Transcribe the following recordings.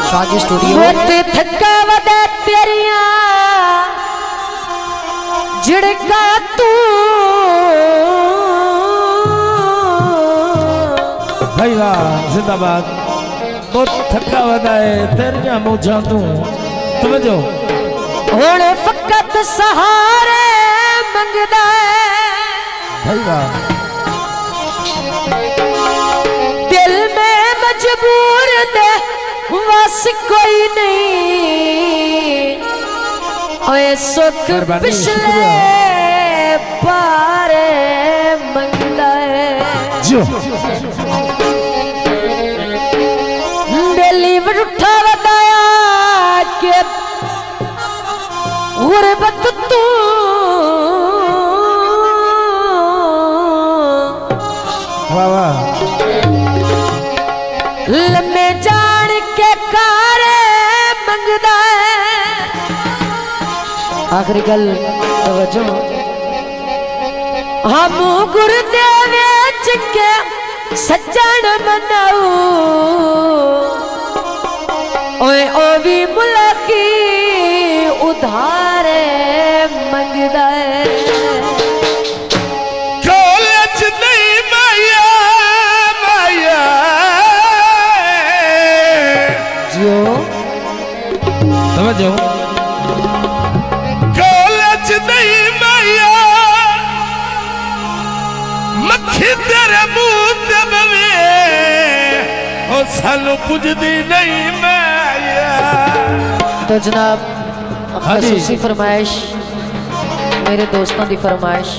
साजी स्टूडियो थका वदा तेरिया झिड़का तू भाई वाह जिंदाबाद। बहुत थका वदा है तेरिया मौजा तू समझो होने फकत सहारे मंगदा भाई वाह। दिल में मजबूर दे बस कोई नहीं ओए सुख पिछले पारे मंगदा है जो दिल्ली उठा बताया कि गुरबत तू वाह वाह। लम्बे जान के कारे मंगदा है। आखिरी गल तवज्जो हम गुरुदेव के सज्जन बनाऊ ओए ओ भी मुलाकी उधारे मंगदा है। कॉलेज नहीं माया माया जियो समझो कॉलेज नहीं माया मक्खी तेरे मुंह ते बवे ओ सानू पुजदी नहीं माया। तो जनाब खसूसी फरमाइश मेरे दोस्तों की फरमाइश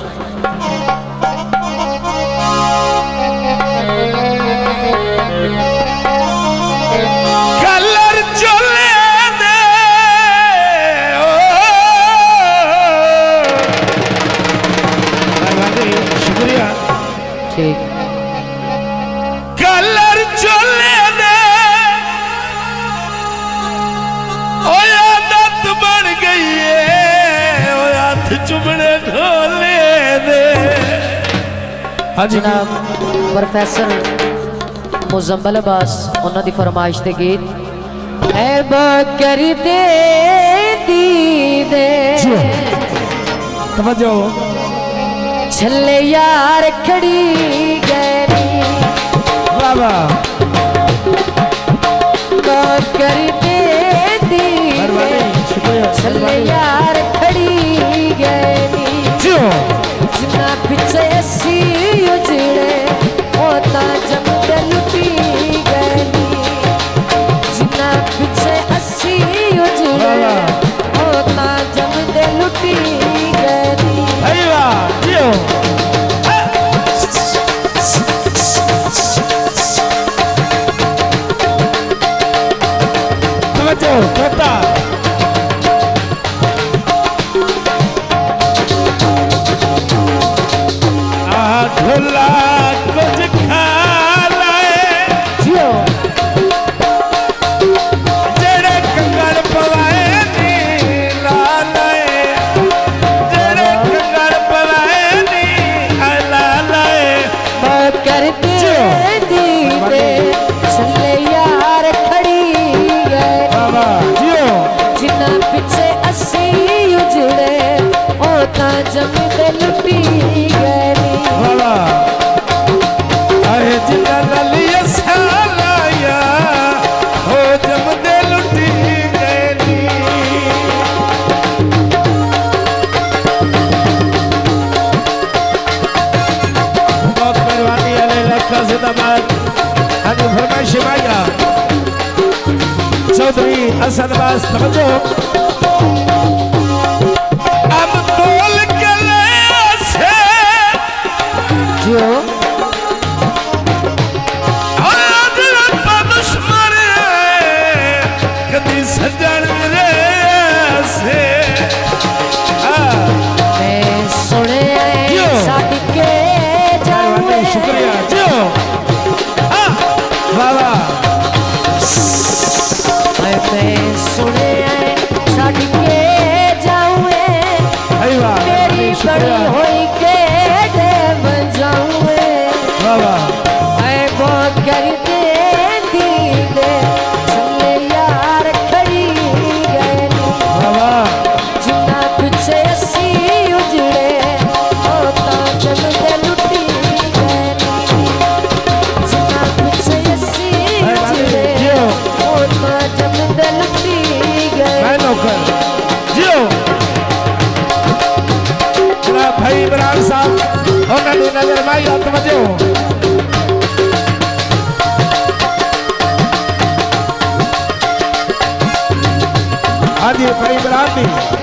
कलर चले दे शुक्रिया ठीक कलर चले दे आदत बन गई है हाथ चुमने ढोले दे। जनाब प्रोफेसर मुजम्मल अब्बास उन्होंने दी फरमाइश दे गीत ऐ बकरी दे दीदे समझो छल्ले यार खड़ी गैरी बाबा बकरी दे दीदे छल्ले यार खड़ी गैरी जिन्ना पीछे सी उजड़े होता जब लुटी गली जिन्ना पीछे अस्सी उजड़े होता जब लुटी गली। समझो तोता ढोला कुछ खा लाए जियो जेड़े कंगड़ पवाए नी ला लाए जेड़े कंगड़ पवाए नी ला लाए कर दे दीदे छल्ले यार खड़ी गए बाबा जियो जिन्ना पीछे अस्सी उजड़े होता जब लुटी गली बाबा आए जिन्ना ललिया सालाया हो जब दे लुटी गई। बहुत मेहरबानी अले लखा जिंदाबाद। हाजी फरमाइश भाईया चौधरी असद बास समझो अब तोल के ले से जियो कदी सजन रे से मैं सुने सदके जावे शुक्रिया जो बाबा मैं सुने नजर माई हाथ बजो हाँ जी बड़ी बराती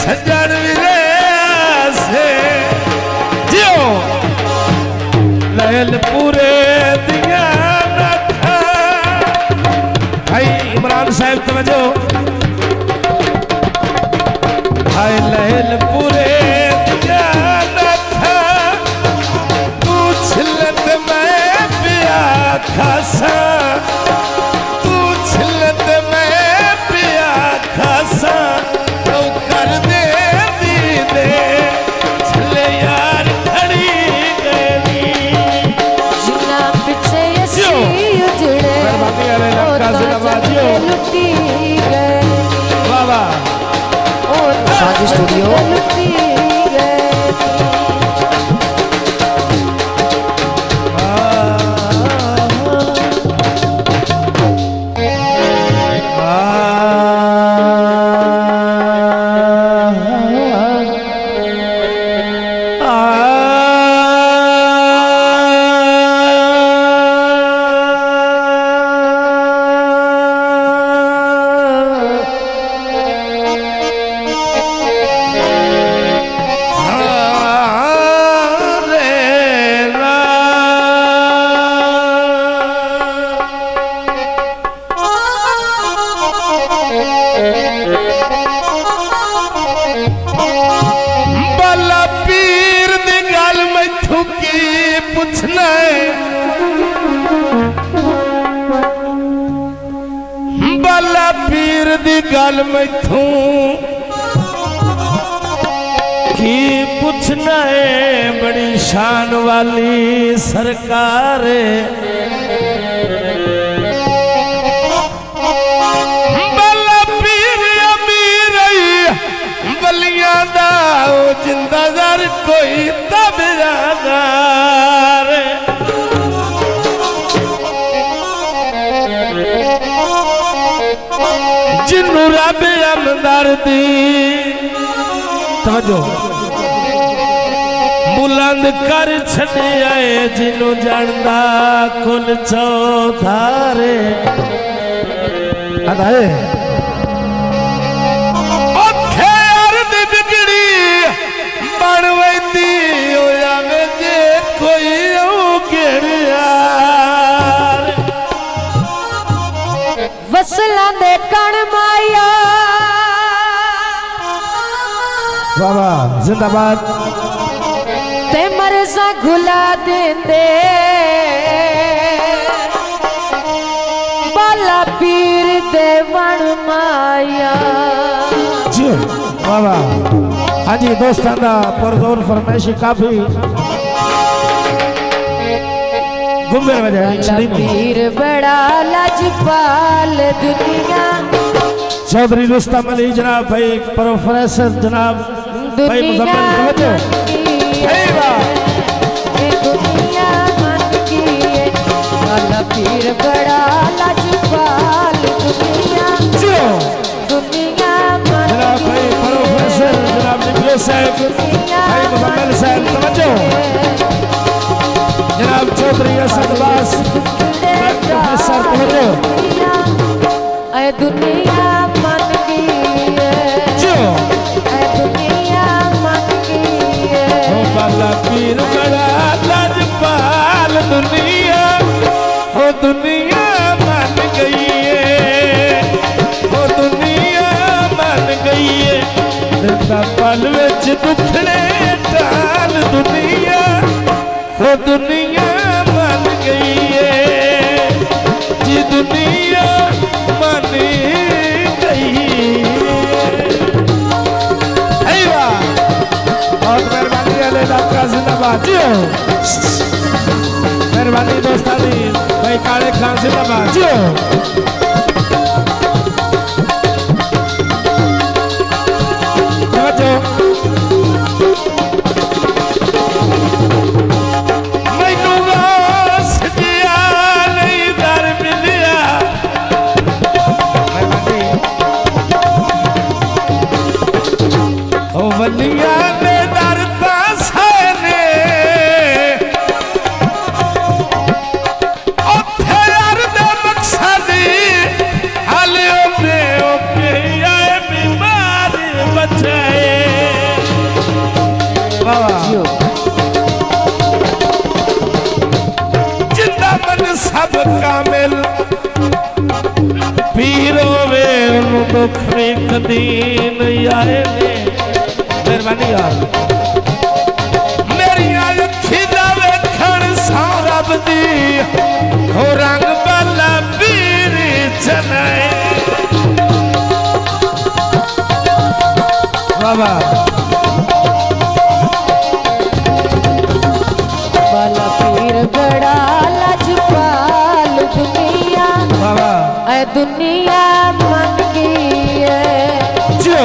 सज्जन विरे से जियो लहल पूरे दिया था भाई इमरान साहब तवज्जो भाई लहल पूरे दिया था तू छिलत मैं पिया खासा तू छिलत मैं पिया खासा साजी स्टूडियो बाला पीर दी गल मैथू की पुछना है बड़ी शान वाली सरकार बाला पीर अमीर बलिया दा जिंदा जर कोई तबरादार जिन्नू रब अमदार दी तवज्जो बुलंद कर छड़िया जिन्नू जानदा कुल चौधारे अदाए ओथे अर्द बिगड़ी बन वैंदी होया में जे कोई औगड़िया वसला दे कण माया बाबा जिंदाबाद ते मरजा घुला देंदे बाला पीर दे वण माया जी बाबा हाँ जी दोस्तों का परजोर फरमाइशी काफी गुम्बे बजाए पीर बड़ा लजपाल दुनिया चौधरी रुस्तम अली जनाब भाई प्रोफेसर जनाब भाई मुजम्मिल दुनिया मन की बाला पीर बड़ा लजपाल दुनिया दुनिया मन जनाब भाई प्रोफेसर जनाब निकले साहब भाई मुजम्मिल साहब तवज्जो जनाब चौधरी असद बास प्रोफेसर तवज्जो ऐ दुनिया मन की जो ऐ दुनिया मन की हो बाला पीर बड़ा लजपाल दुनिया हो दुनिया मन गई है हो दुनिया मन गई है दिल पल विच दुखड़े टाल दुनिया हो दुनिया मन गई है जी दुनिया मन गई है बहुत मेहरबानी वाले आपका जिंदाबाद जियो मेहरबानी दोस्तानी भाई काले खान जिंदाबाद जियो एक दिन आए ने मेहरबानी यार मेरी अखी दा वेखण सारब दी हो रंग बाला पीर चनाए बाबा बाला पीर बड़ा लजपाल दुनिया बाबा ऐ दुनिया मन की है जो